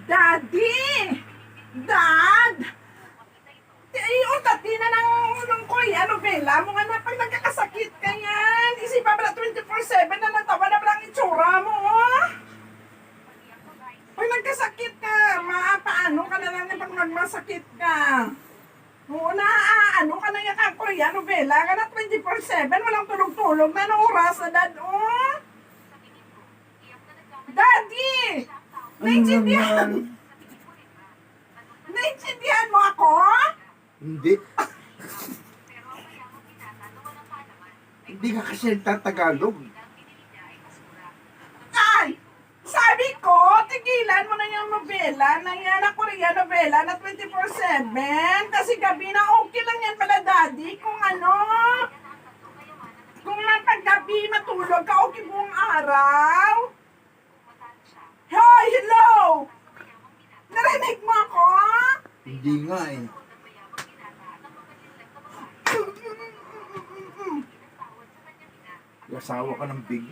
Daddy! Dad! Iutat na ng Korea novela mo nga na pag nagkakasakit ka yan. Isipa ba na 24/7 na natawa na ba ang itsura mo? Oh? Pag nagkasakit ka, paano ka na lang pag nagmasakit ka? Oo na, ano ka na yan ang Korea novela ka na 24/7, walang tulog-tulog na ng oras na dad, oh? Daddy! Naintindihan? Naintindihan mo ako? Hindi. Hindi ka kasi nagtatagalog. Ay! Sabi ko, tigilan mo na yung novela na yan, na Korean novela na 24/7. Kasi gabi na okay lang yan pala, Daddy. Kung ano, kung man pag gabi matulog ka, okay buong araw. Hoy, hello! Narinig mo ako? Hindi nga eh. Asawa ka ng big.